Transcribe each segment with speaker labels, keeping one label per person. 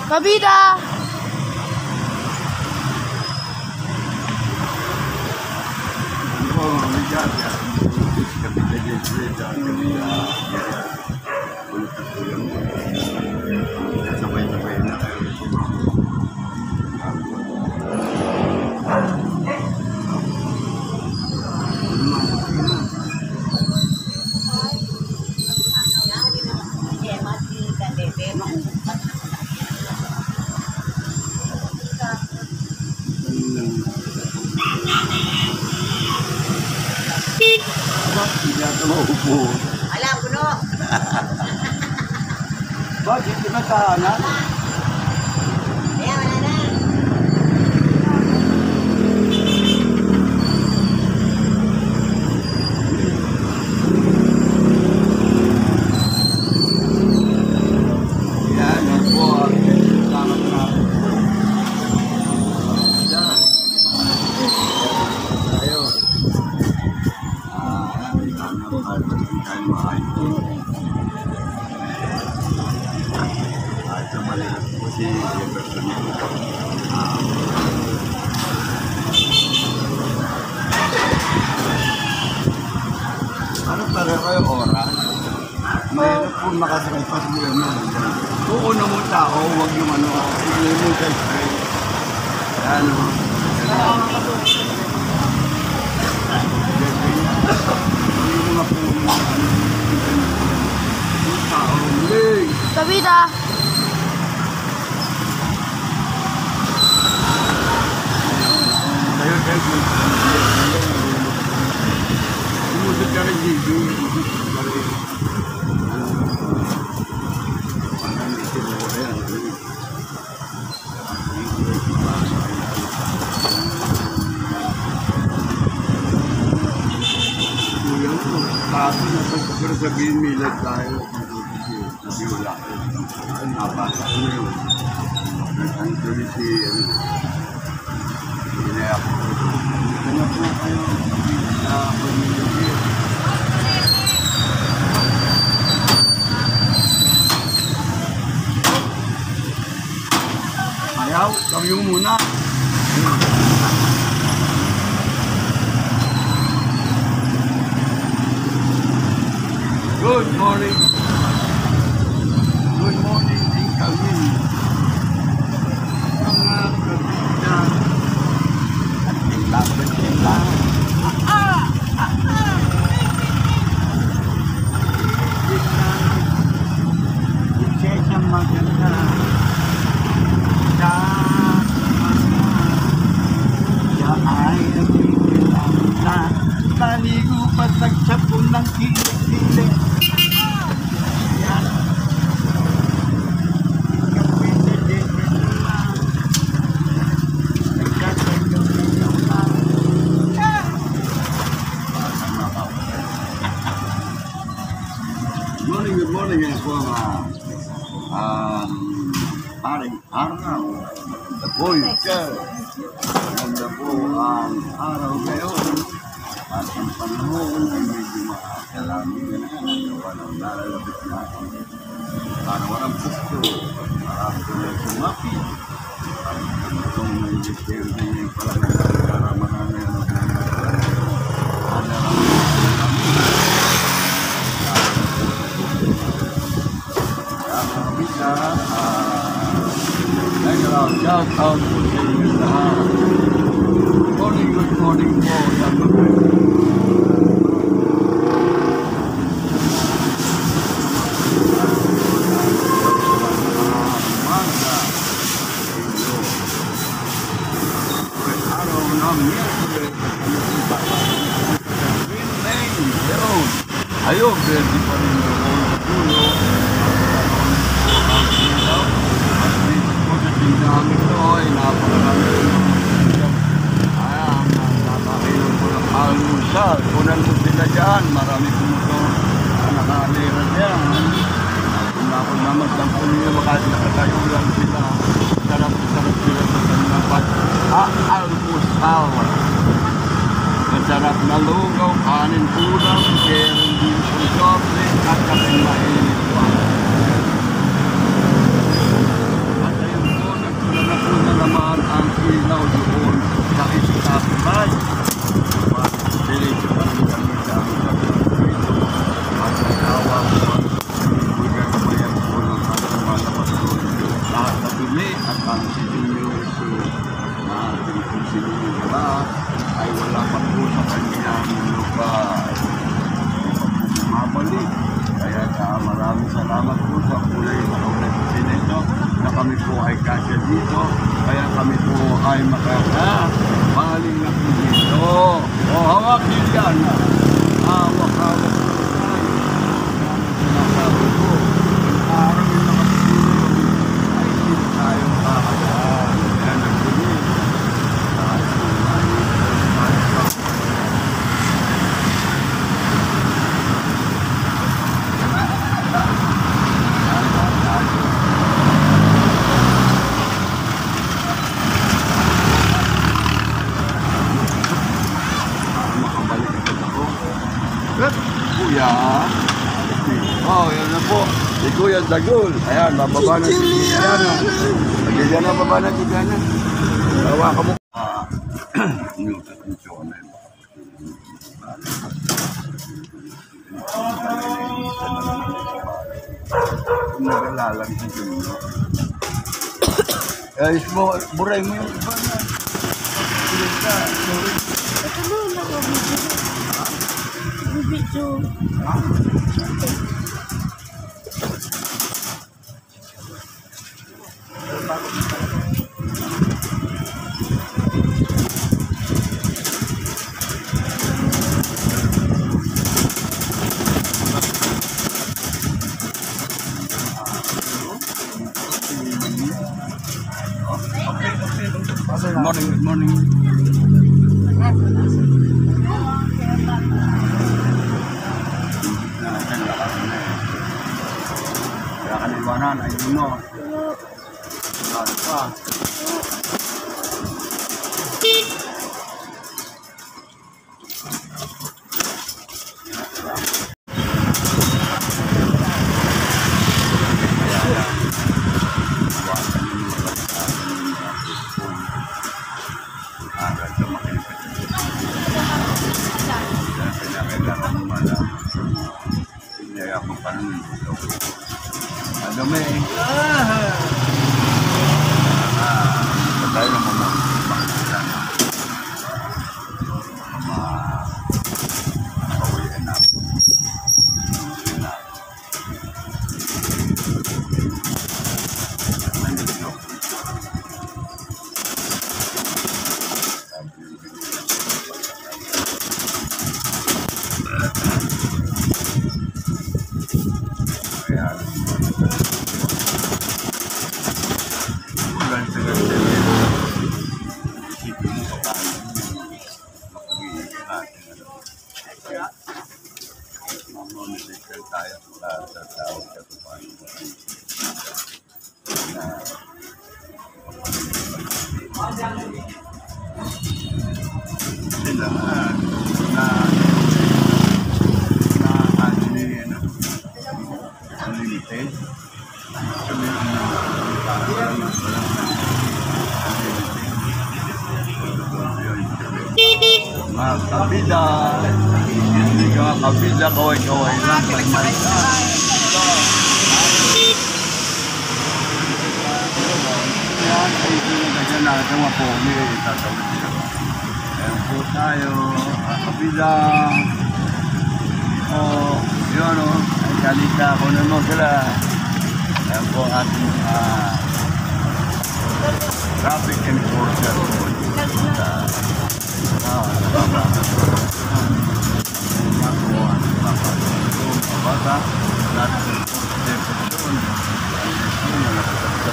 Speaker 1: Kabida!
Speaker 2: Alam, puno.
Speaker 3: Bakit di ba tahanan?
Speaker 2: Ayan, wala na.
Speaker 3: Yan, yan po. Salamat na. Yan. Tayo. Sana maayos. At sa maliit po si Jefferson. Ano pala kayo oras? Mayroon po makasakay pa sa mga uuna mo tao, huwag yung ano, hindi mo sa spray. Yan o. Hindi mo nga po yung tao.
Speaker 1: Kabida!
Speaker 3: Tayo kayo. Umusot ka rin dito. Kasi napagkakara sabihin milag tayo. Sabi wala. Nabasa ko yun. Ang tuloy si Inaya ko. Ano po kayo? Ayaw, kami yung muna. Good morning. Good morning, Tingkalin. Mga kabita at tinglaban-tingla. Isesang maganda. Siya ay nagbibilang na naligo pa nagsapon ng kilig-kilig. Good morning yan po paring araw. The boy girl. Maganda po ang araw ngayon. At ang panahon ay medyo makakalamin na walang nalalabit natin. Para walang pusto. Para walang sumapi. Para itong nag-share na yung pala para marami ang shout out po sa inyo lahat. Good morning po. Araw ng Miyerkules. Ayun, pwede pa rin yung pulo. Tindahan ito ay napakarami. Ayan, napakailong ko ng almusal. Kunan mo sila dyan, marami pumuto. Nakalira dyan. Kung ako naman ng pulo, makahit nakatayo lang sila. Sarap-sarap sila sa kanilang almusal. Masarap na lugaw, kanin ulam, keren din po soble, at kaping mainit pa. kami at ang si Junior na ating sinunod ay wala pa po sa kanyang lupa mabalik. Kaya maraming salamat po sa kulay na nito na kami po ay kasya dito. Kaya kami po ay makakabaling na po dito. O hawak yun yan. Hawak-hawak. Sinasabi ko, ang araw yung nakatulog ay hindi tayo kakadaan. Kaya nagdumi. Tayo ay Kuya. Oh, yan na po. Si Kuya Dagul. Ayan, bababa na si Kuya. Pagkaya na, bababa na si Kuya. Bawa ka mo. Yung atensyon na yun. Nagalalang si Kuya. Ayos mo, buray mo yung iba na.
Speaker 1: Ito mo, video.
Speaker 3: Good morning, good morning. Kaya kaliwanan ay yun o. Ano pa? Madami eh. Patay na mo makakita na. Makawiin na. Nandito. Sila unlimited. Mga kabida, hindi ka kabida, kaway-kaway lang. Yan, ay sinagyan natin mga pogi, tatawid siya. Ayan po tayo, kabida. O, yun o, ay kalita ko na mo sila. Ayan po ating traffic enforcer.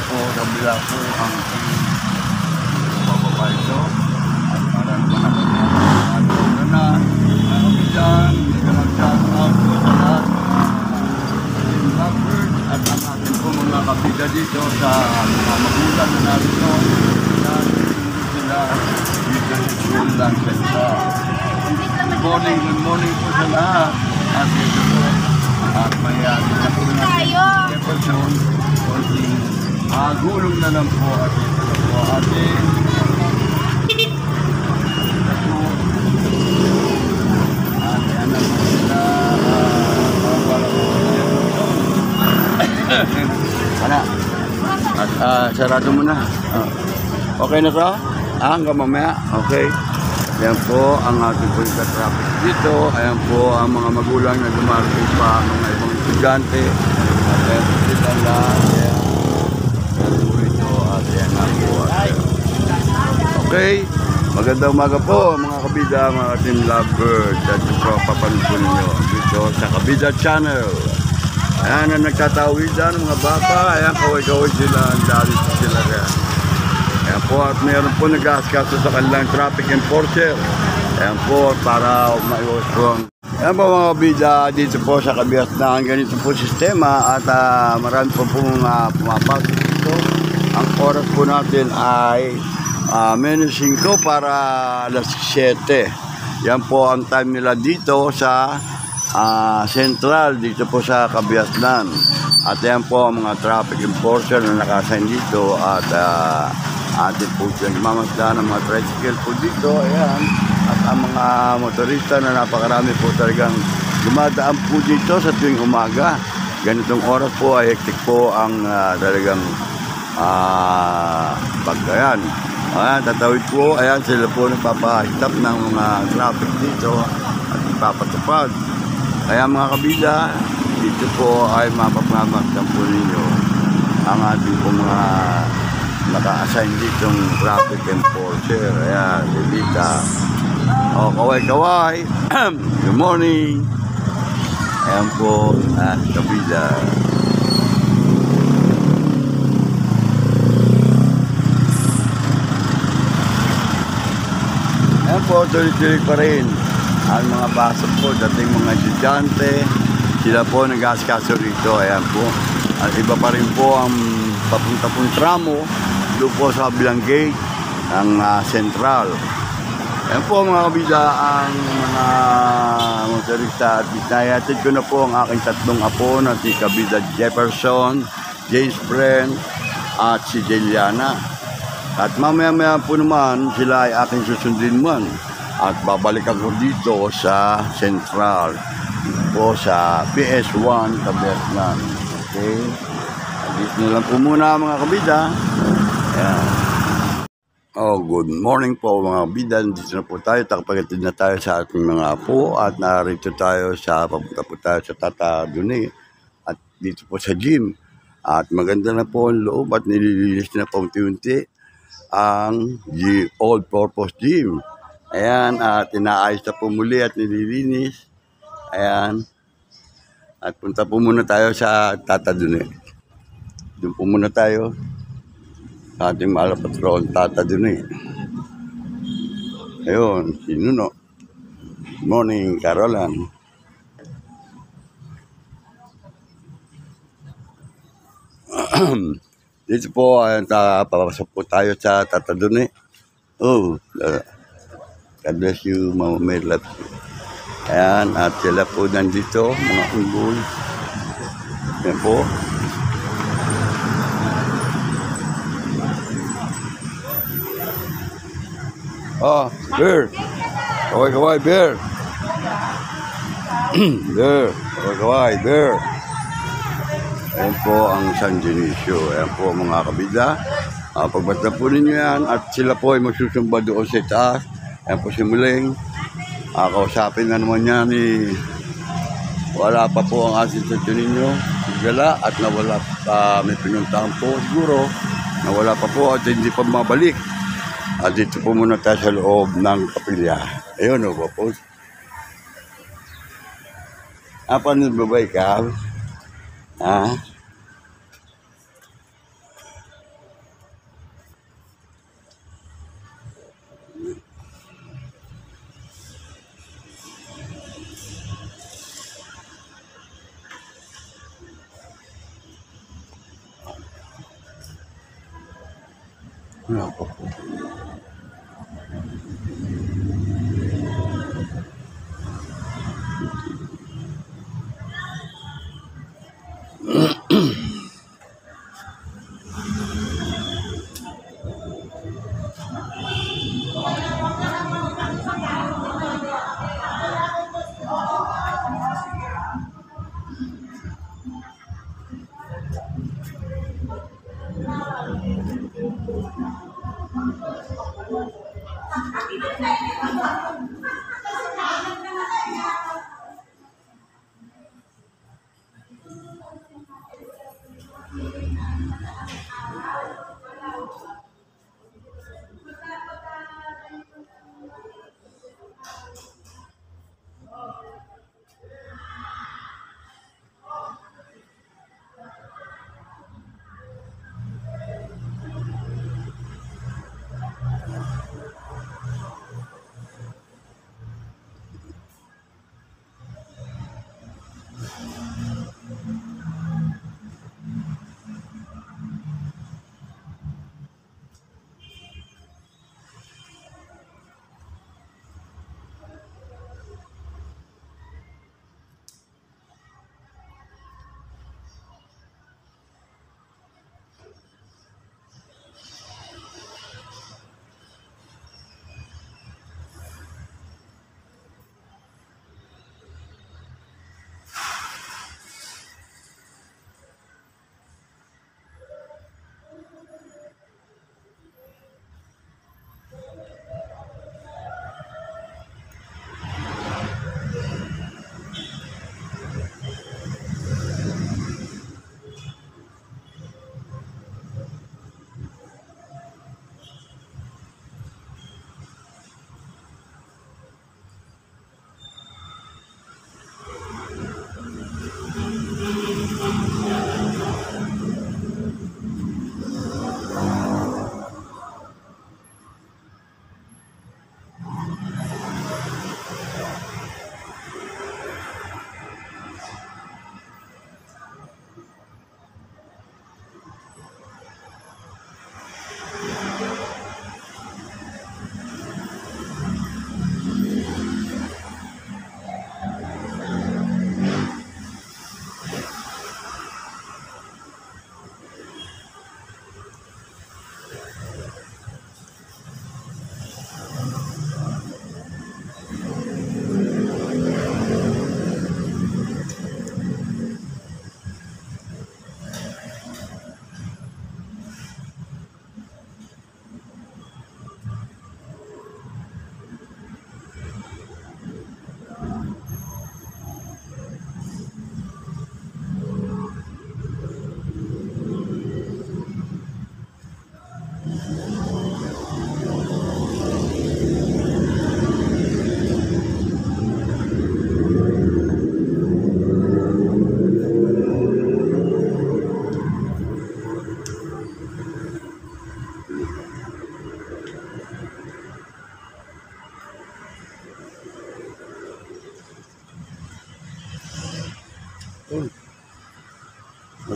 Speaker 3: Kabila po ang bababa ito at para naman ako na kapitan, nag-shout out po sa lahat ng lovers at ang ating po mga kapita dito sa mga magulang na narito na sila dito sa school lang sa good morning po sa lahat at ito po at may ating na po natin episode konting gulong na lang po at ito na po ating yan na po sila para po wala At sarado mo na. Okay na to? Hanggang mamaya. Okay. Ayan po ang ating po traffic dito. Ayan po ang mga magulang na dumarating pa, mga ibang estudyante. At ayan po sila lahat. Ayan po ito. At ayan nga po. Okay. Magandang umaga po mga kabida, mga team lovebirds. At ito po papanood po ninyo dito sa Kabida Channel. Ayan ang nagtatawidan ng mga bata. Ayan, kaway-kaway sila. Ang dali sila kaya. Ayan po, at mayroon po nag-askaso sa kanilang traffic enforcer. Ayan po, para maiwas po. Ayan po mga kabida, dito po sa Kabias na ang ganito po sistema. At marami po pong pumapasok dito. Ang oras po natin ay minus 5 para alas 7. Yan po ang time nila dito sa Central, dito po sa Kabiasnan. At yan po ang mga traffic enforcer na nakasign dito. At atin po siyang mamasda ng mga tricycle po dito. Ayan. At ang mga motorista na napakarami po talagang dumadaan po dito sa tuwing umaga. Ganitong oras po ay hektik po ang talagang pagkayan. Ayan, tatawid po. Ayan, sila po nagpapahitap ng mga traffic dito at ipapatupad. Kaya mga kabila, dito po ay mapapamasdan po ninyo ang ating po mga naka-assign ditong traffic enforcer. Ayan, Lilita. O, kaway-kaway. Good morning. Ayan po, kabila. Ayan po, tuloy-tuloy pa rin ang mga pasok po, dating mga estudyante, sila po nag-askaso rito. Ayan po, at iba pa rin po ang papunta pong tramo doon po sa kabilang gate ng Central. Ayan po mga kabila ang mga motorista. At binayatid ko na po ang aking tatlong apo na si Kabida Jefferson, James Brent at si Deliana. At mamaya-maya po naman sila ay aking susundin man. At babalikan ko dito sa Central. Po sa PS1 Kabiasnan. Okay. Dito na lang po muna mga kabida. Ayan. Oh, good morning po mga kabida. Dito na po tayo. Takapaghatid na tayo sa ating mga apo. At narito tayo papunta po tayo sa Tata Duni. At dito po sa gym. At maganda na po ang loob at nililinis na po unti-unti ang all-purpose gym. Ayan, at inaayos na po muli at nililinis. Ayan. At punta po muna tayo sa Tata Duni. Doon po muna tayo sa ating malapatron, Tata Duni. Ayun, si Nuno. Morning, Carolan. Dito po, papasok po tayo sa Tata Duni. Oh, God bless you, Mama Merlat. Ayan, at sila po nandito, mga unggol. Ayan po. Oh, bear. Kaway-kaway, bear. Bear. Kaway-kaway, bear. Ayan po ang San Dionisio. Ayan po mga kabida. Pagbasta po ninyo yan at sila po ay magsusumba doon sa taas. Ayan po si Muling. Kausapin na naman niya ni wala pa po ang asin sa ninyo. Gala at nawala pa, may pinuntahan po siguro. Nawala pa po at hindi pa mabalik. At dito po muna tayo sa loob ng kapilya. Ayun o po. Apa nung babay ka? Ha? Ano po?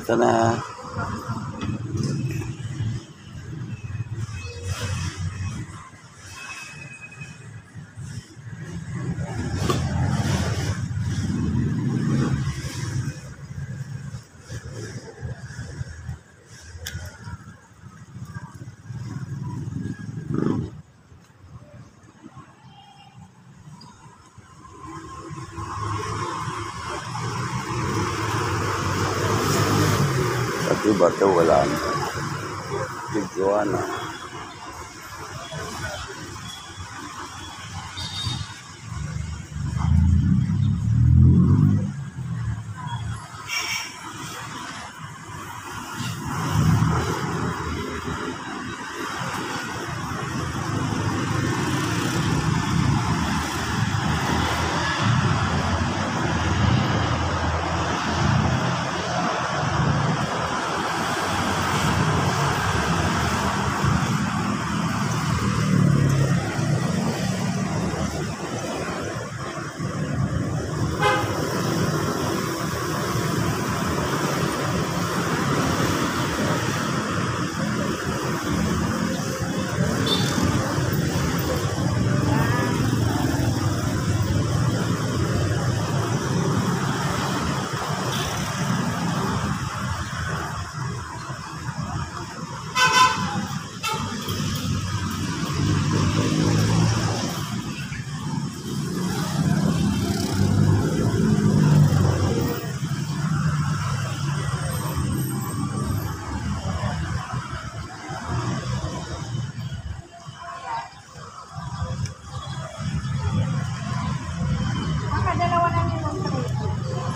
Speaker 3: Basta na. Pati bato wala na. Tigwa na.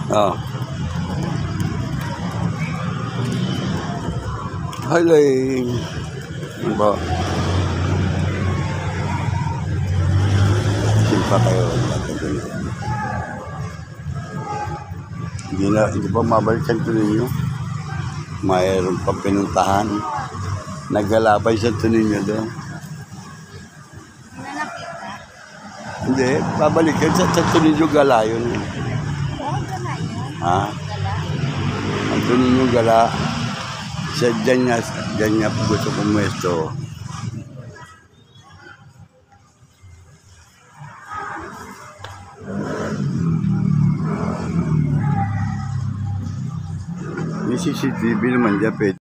Speaker 3: Oh. Hiling. Ano ba? Simpa kayo. Hindi pa mabalikan ito ninyo. Mayroon pa pinuntahan. Naggalabay sa ito ninyo doon. Hindi, babalikan sa ito ninyo gala yun. Ha? Ang ito ninyo gala. Sa dyan niya po gusto pumuesto. May CCTV naman dyan, pwede.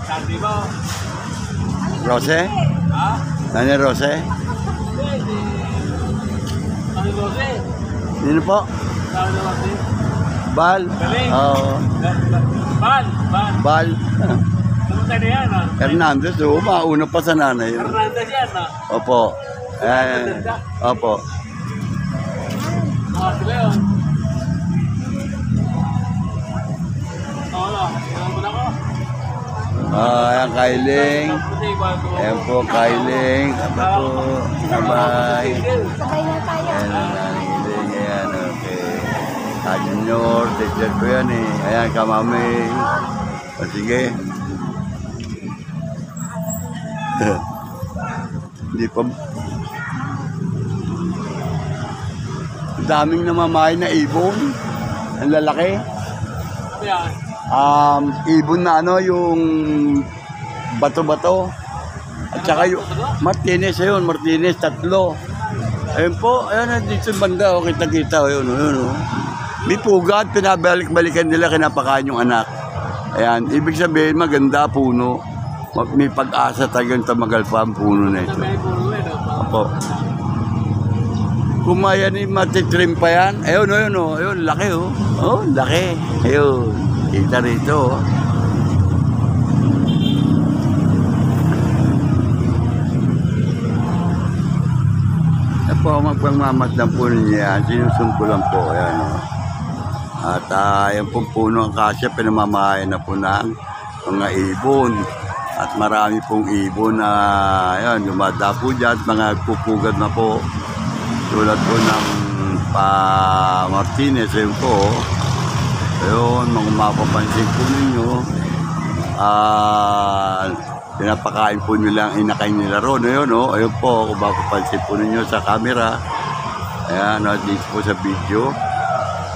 Speaker 1: Sabi mo?
Speaker 3: Rose?
Speaker 1: Ha?
Speaker 3: Nani Rose?
Speaker 1: Sabi mo kasi?
Speaker 3: Sino po?
Speaker 1: Sabi mo kasi?
Speaker 3: Bal?
Speaker 1: Galing.
Speaker 3: Oo.
Speaker 1: Bal!
Speaker 3: Bal?
Speaker 1: Pumunta na yan, ha?
Speaker 3: Hernandez, oo. Mauna pa sa nanay yun.
Speaker 1: Hernandez yan, ha?
Speaker 3: Opo. Opo.
Speaker 1: Mga sila yun. Oo, no. Alam mo na ko.
Speaker 3: Ayan, Kailing. Ayan po, Kailing. Aba po. Bye.
Speaker 4: Sabay na tayo.
Speaker 3: Ayan, Kailing. Ayan, okay. Junior, teacher ko yan eh. Ayan, kamami. O sige. Hindi pa. Daming namamahay na ibon. Ang lalaki.
Speaker 1: Ano yan?
Speaker 3: Ibon na ano, yung bato-bato. At saka yung Martinez, ayun, Martinez, 3. Ayun po, ayun, dito banda, oh, kita-kita, ayun, ayun, oh. May pugad, pinabalik-balikan nila, kinapakain yung anak. Ayan, ibig sabihin, maganda puno. May pag-asa talagang tamagal pa ang puno na ito.
Speaker 1: May puno eh, no?
Speaker 3: Opo. Kumaya ni matitrim pa yan. Ayun, ayun, oh. Ayun, laki, oh. Oh, laki. Ayun. Kita rito, oh. Yan po, magpangmamasdan po niya yan. Sinusun ko lang po. Ayan, oh. At yan po puno ang kasya. Pinamamahayan na po ng mga ibon. At marami pong ibon na ayan, lumada po dyan. Mga pupugad na po. Tulad po ng Martinez, ayun po. Ayun, mga mapapansin po ninyo. Pinapakain po nila ang inakay nila ron. Ayun, oh. Ayun po, kung mapapansin po ninyo sa camera. Ayan, dito po sa video.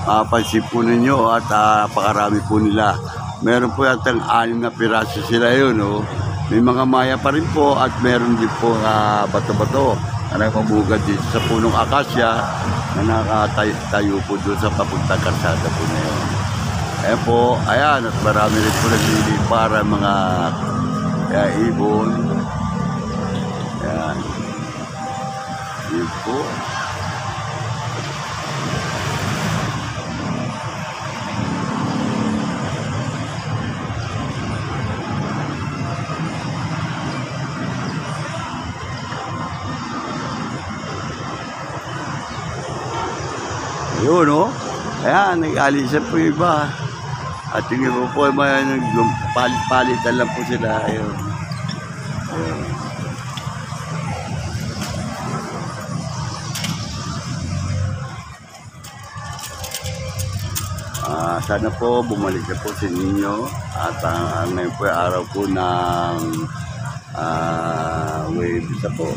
Speaker 3: mapansin po ninyo at pakarami po nila. Meron po yatang 6 na piraso sila yun. Oh. May mga maya pa rin po at meron din po bato-bato na nakapabugad dito sa punong akasya na nakatayo po doon sa papuntang karsada po na yun. Ayan po, ayan, at marami rin po naglili para mga ibon. Ayan. Yun po. Yun, no? Ayan, nag-alisan po yung iba. At yung iba po, palit-palitan lang po sila. Ayun. Ayun. Sana po bumalik na po sa inyo. At ngayon po yung araw po ng Webisa po.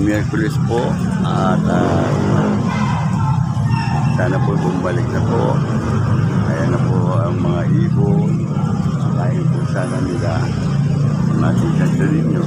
Speaker 3: Miyerkules po at sana po bumalik na po. Ayan na po ang mga ibon. Kain po sana nila ang ating kanto ninyo.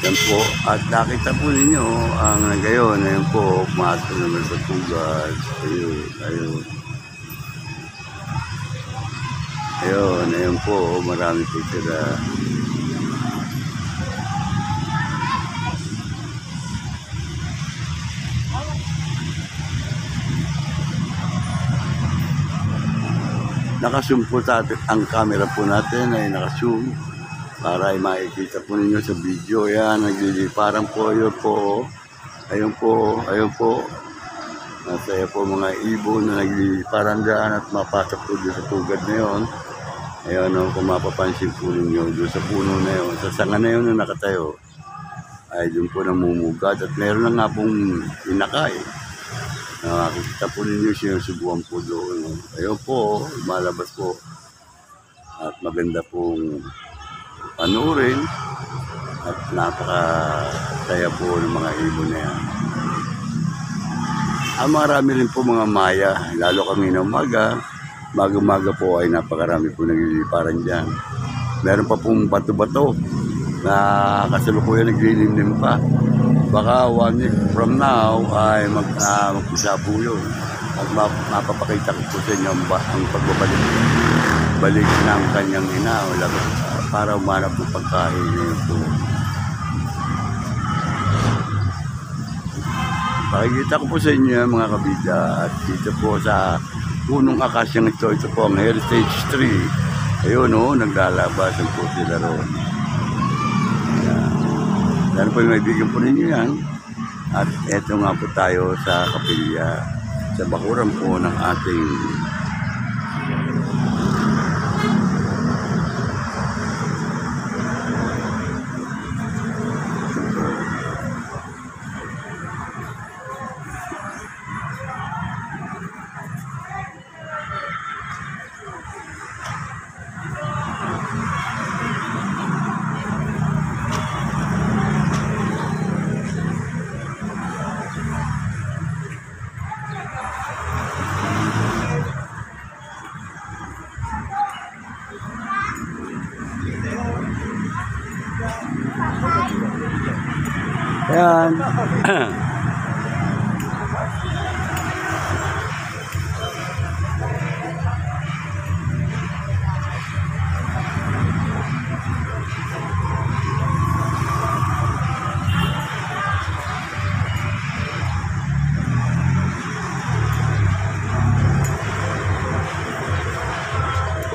Speaker 3: Yan po, at nakita po ninyo ang ngayon, ayun po, pumasok naman sa tugas. Ayun. Ayun po, marami po sila. Naka-zoom po ang camera po natin ay naka-zoom. Para ay makikita po ninyo sa video. Yan, nagliliparan po. Ayun po. Nasaya po mga ibon na nagliliparan dyan at mapasok po doon sa tugad na yun. Ayun, kung mapapansin po ninyo doon sa puno na yun. Sa sanga na yun na nakatayo. Ay doon po namumugad at meron na nga pong inakay. Nakikita po ninyo sinusubuan po doon. Ayun po, malabas po. At maganda pong panurin at napakasaya po ng mga ibon na yan. Marami rin po mga maya, lalo kami na umaga po ay napakarami po nagliliparan dyan. Meron pa pong bato-bato na kasalukuyan naglilimlim pa. Baka 1 week from now ay mag-isa po yun. At mapapakita ko po sa inyo ang pagbabalik ng kanyang ina para umanap ng pagkain niyo po. Pakikita ko po sa inyo mga kabida at dito po sa punong akasyang ito po ang Heritage Tree. Ayun naglalabasan po sila roon. Yan po yung maibigan po ninyo yan. At eto nga po tayo sa kapilya sa bakuran po ng ating Yan.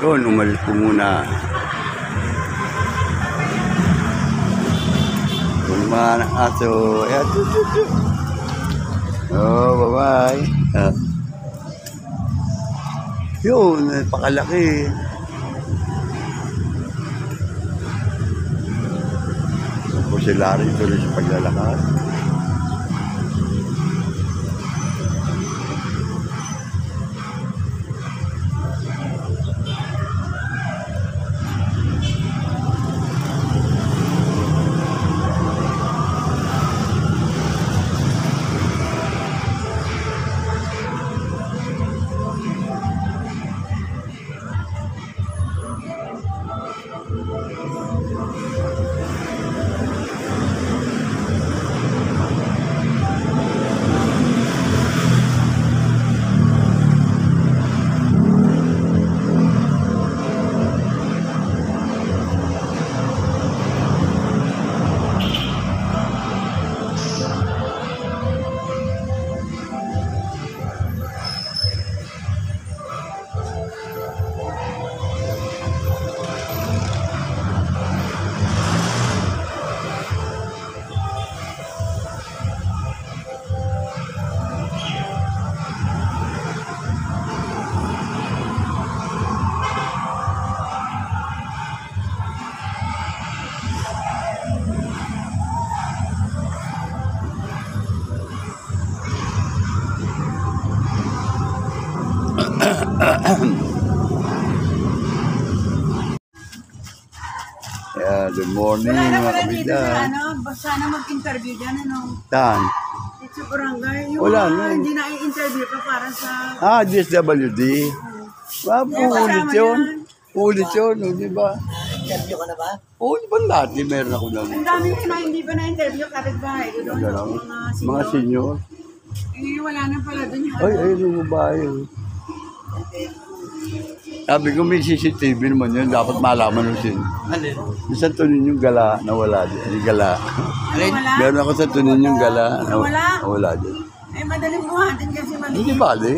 Speaker 3: Yun, umalis po muna. Yung mga aso, ayan, oh, bye-bye. Yun, pakalaki. Po sila rin tuloy sa paglalakad. Yeah, good morning
Speaker 2: Wala na
Speaker 3: mga
Speaker 2: pala dito sa
Speaker 3: kabida.
Speaker 2: sana mag-interview dyan, ano?
Speaker 3: Tan.
Speaker 2: Dito sa barangay. Yung
Speaker 3: Wala
Speaker 2: mga
Speaker 3: na.
Speaker 2: hindi na i-interview pa para sa...
Speaker 3: DSWD. Ulit yun. Ulit yun, di ba?
Speaker 2: Interview ka na ba?
Speaker 3: Oo, di ba dati meron ako ng
Speaker 2: Ang dami ko na hindi pa na-interview, kapit-bahay ko doon.
Speaker 3: gano'n. Mga
Speaker 2: senior.
Speaker 3: senior.
Speaker 2: Eh, wala na pala doon yung...
Speaker 3: Ay, yung babae. Sabi ko may CCTV naman yun, dapat malaman nung sin. Sa tunin yung gala, nawala din. Yung gala.
Speaker 2: Ano, wala?
Speaker 3: Meron ako sa tunin yung gala,
Speaker 2: Wala?
Speaker 3: nawala din.
Speaker 2: Eh, madaling buhatin kasi mali.
Speaker 3: Hindi bali,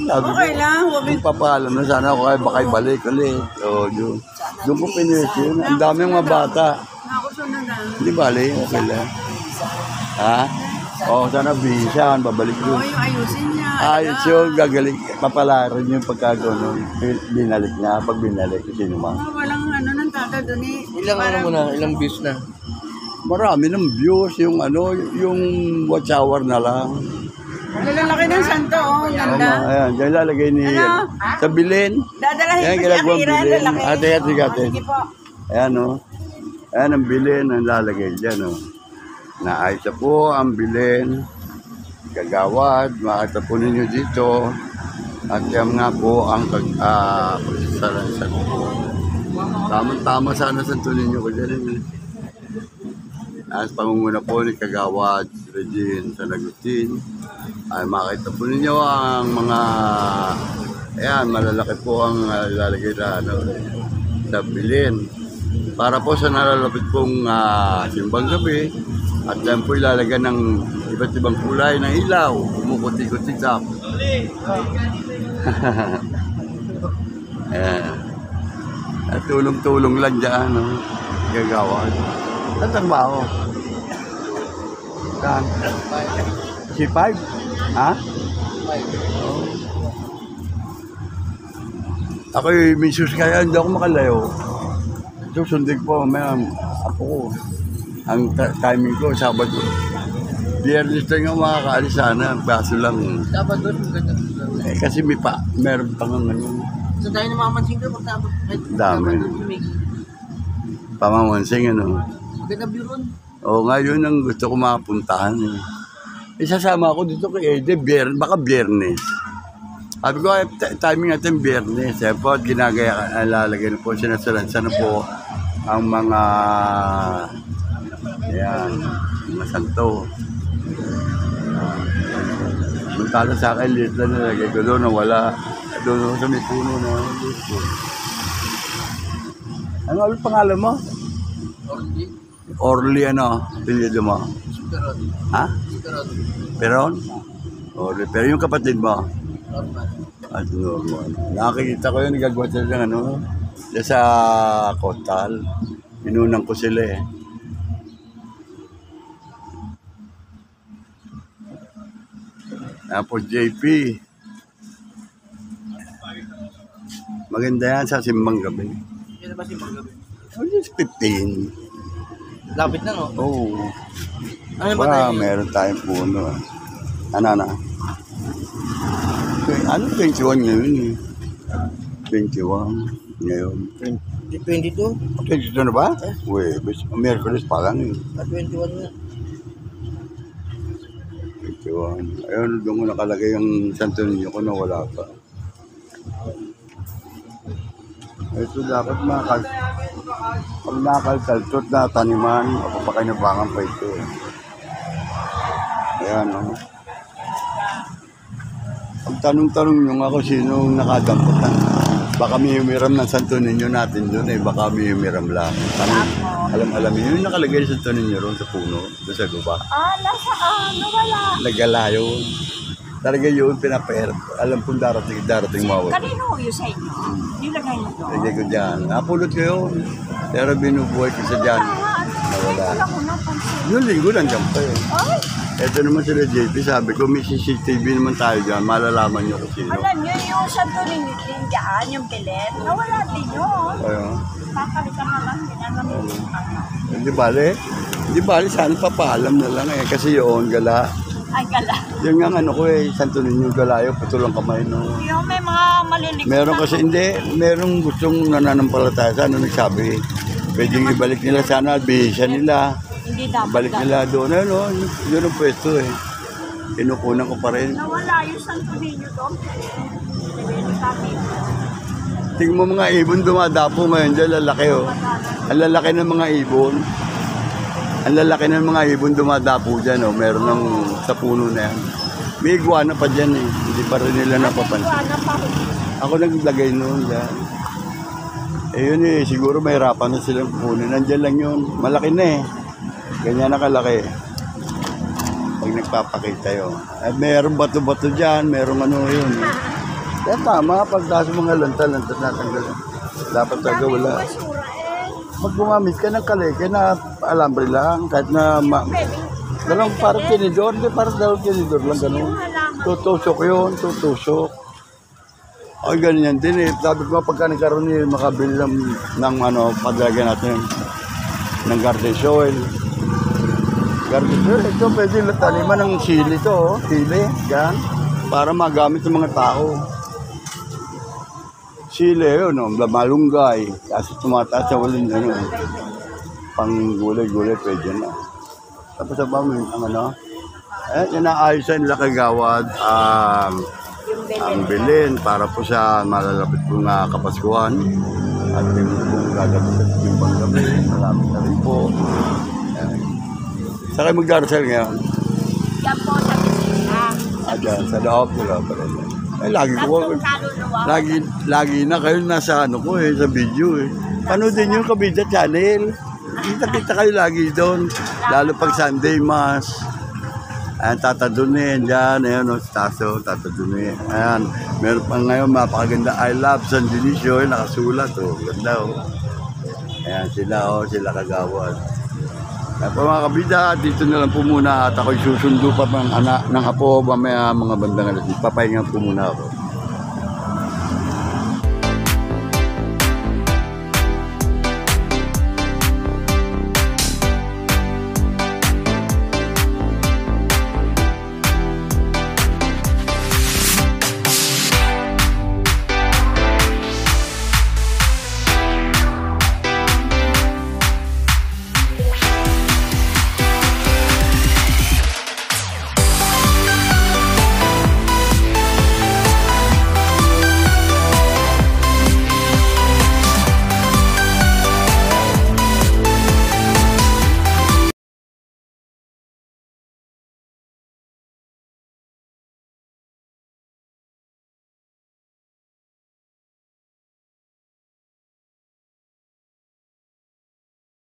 Speaker 3: sabi ko.
Speaker 2: Okay lang, huwag
Speaker 3: Kung papaalam na sana ako kaya baka ibalik ulit. So, yun. Doon ko pinis yun. Ang daming mga bata.
Speaker 2: Nakusunod na.
Speaker 3: Hindi bali, okay lang. Ha? Oo, sana bisan, babalik
Speaker 2: Oo,
Speaker 3: doon.
Speaker 2: yung ayusin niya.
Speaker 3: Ayos yun, gagaling. Papalaran yung pagkagano. Binalik niya, pag binalik, sino man.
Speaker 2: Walang ano nang tata doon eh.
Speaker 1: Ilang ano mo na, ilang views na?
Speaker 3: Marami ng views, yung ano, yung watch hour na lang.
Speaker 2: Lalaki ng santo, oh. Ang ganda.
Speaker 3: Ayan, dyan lalagay ni
Speaker 2: Ano?
Speaker 3: sa bilin.
Speaker 2: Dadalahin
Speaker 3: Ayan,
Speaker 2: ko si
Speaker 3: ginagawang
Speaker 2: Akira,
Speaker 3: bilin.
Speaker 2: lalaki.
Speaker 3: Ate, ate.
Speaker 2: Sige po.
Speaker 3: Ayan o. Ayan ang bilin, ang lalagay dyan o. Naayos na po ang bilin. Gagawad, makita po ninyo dito. At yan nga po ang pagsasalansan po. Tama-tama sana sa ninyo ko dyan. Ang pangunguna po ni Kagawad, Regine, Sanagutin. Ay makita po ninyo ang mga, ayan, malalaki po ang lalagay na sa bilin. Para po sa nalalapit pong simbang gabi, at yan po ilalagyan ng iba't ibang kulay ng ilaw, kumukuti-kuti sa. Ayan. At tulong-tulong lang dyan, no? Gagawad. Tatrabaho. Saan? C5? Ha? Oh. Ako yung misus kaya hindi ako makalayo. Susundin po, may apo ko. Ang timing ko, Sabado. Biyernes lang ako makakaalis sana, baso lang.
Speaker 1: Dapat doon, maganda.
Speaker 3: Kasi meron pang ano.
Speaker 1: So tayo namamansin ka, magtapos.
Speaker 3: Dami. Pamamansin, ano.
Speaker 1: Maganda view ron.
Speaker 3: Oo nga, yun ang gusto ko makapuntahan. Isasama ako dito kay Ede, baka biyernes. Sabi ko, timing natin biyernes. Eh po, ginagaya, lalagay na po, sinasalansan na po ang mga, ayan, mga santo. Magkala sa akin, liit lang nilagay ko doon na wala. Doon sa may puno na gusto. Ano ang pangalan mo? Orly ano? Pinili mo? Ha? Peron? Orly. Pero yung kapatid mo? At normal. Nakakita ko yun, nagagawa sila ng ano, sa Kotal. Inunang ko sila eh. Tapos JP. Maganda yan sa simbang gabi.
Speaker 1: Yan ba si Panggabi?
Speaker 3: Oh, just 15.
Speaker 1: Lapit na, no?
Speaker 3: Oo.
Speaker 1: Ano ba
Speaker 3: Baka
Speaker 1: tayo?
Speaker 3: meron tayong puno. Ano? Ano 21 ngayon eh? 21 ngayon.
Speaker 1: 22?
Speaker 3: Okay, dito na ba? Uy, Merkulis pa lang eh.
Speaker 1: 21 na.
Speaker 3: 21. Ayun, doon ko nakalagay yung Santo Niño ko na wala pa. Ito dapat pag nakakaltot na taniman, mapapakinabangan pa ito eh. Ayan, no? Pag tanong-tanong nyo nga kung sino nakadampot na. Baka may humiram ng Santo Niño natin doon eh. Baka may humiram lang. Alam yun. Yung nakalagay sa Santo Niño roon sa puno, doon sa guba.
Speaker 2: Nasaan? Nawala.
Speaker 3: Nagala yun. Talaga yun, pinapahirap. Alam kong darating mawala.
Speaker 2: Kanino yun sa inyo? Nilagay mo to?
Speaker 3: Lagay ko dyan. Napulot ko yun. Pero binubuhay ko sa dyan. Nawala. Yung linggo nandiyan pa eh.
Speaker 2: Ay,
Speaker 3: Ito naman sila JP, sabi ko may CCTV naman tayo dyan. Malalaman nyo kung sino.
Speaker 2: alam nyo yung Santo Niño din dyan, yung bilet. Nawala din yun.
Speaker 3: Ayun.
Speaker 2: Kakalitan na lang din. Alam mo yung ano.
Speaker 3: Hindi bale, sana papaalam na lang eh. Kasi yun, gala.
Speaker 2: Ay, gala.
Speaker 3: Yung nga ano ko eh, Santo Niño Galayo, putulang kamay no.
Speaker 2: Yung may mga malilikot
Speaker 3: Meron kasi hindi, merong gustong nananampalataya sa ano nagsabi. Pwedeng ibalik nila sana, bihisa nila.
Speaker 2: Hindi dapat.
Speaker 3: Balik nila doon, ano, yun ang pwesto eh. Kinukunan ko pa rin.
Speaker 2: Nawala yung Santo Niño doon. Sabi,
Speaker 3: Tingnan mo mga ibon dumadapo ngayon dyan, lalaki oh. Ang lalaki ng mga ibon. Ang lalaki ng mga ibon dumadapo dyan oh. Meron ng sa puno na yan. May iguana pa dyan eh. Hindi pa rin nila napapansin.
Speaker 2: wala pa.
Speaker 3: Ako naglagay noon dyan. Eh yun eh, siguro mahirapan na silang kukunin. Nandyan lang yun. Malaki na eh. Ganyan na kalaki. Pag nagpapakita yun. At mayroong bato-bato dyan. Mayroong ano yun. Kaya tama, pag sa mga lanta-lanta natanggal. Dapat talaga wala.
Speaker 2: Basura eh.
Speaker 3: Pag gumamit ka ng kaleke na alambre lang. Kahit na dalawang parang tinidor. Hindi parang dalawang tinidor lang ganun. Tutusok yun, tutusok. Ay, ganyan din eh. Sabi ko pagka nagkaroon eh, makabili ng ano, paglagyan natin ng garden soil. Garden soil, ito pwede taniman ng sili to, oh. Sili, yan. Para magamit ng mga tao. Sili, yun, no? Malunggay. Kasi tumataas sa walang ano, pang gulay-gulay, pwede na. Tapos sa bamin, ang ano, yan ang ayos sa nila kagawad, ang bilin para po sa malalapit po na Kapaskuhan at yung pong gagawin sa simbang gabi, malapit na rin po. Saan kayo magdarasal ngayon?
Speaker 2: Yan po sa bisita.
Speaker 3: Diyan, sa loob nila pa rin. Ay, lagi na kayo nasa ano ko eh, sa video eh. Panoodin yung Kabida Channel. Kita-kita kayo lagi doon. Lalo pag Sunday Mass. Ayan, tatadunin dyan. Ayan, o, taso, tatadunin. Ayan, meron pa ngayon, mapakaganda. I love San Dionisio. Nakasulat, o. Ganda, o. Ayan, sila kagawad. Ayan po mga kabida, dito na lang po muna. At ako'y susundo pa ng apo, mamaya mga bandang alas. Papahingan po muna ako.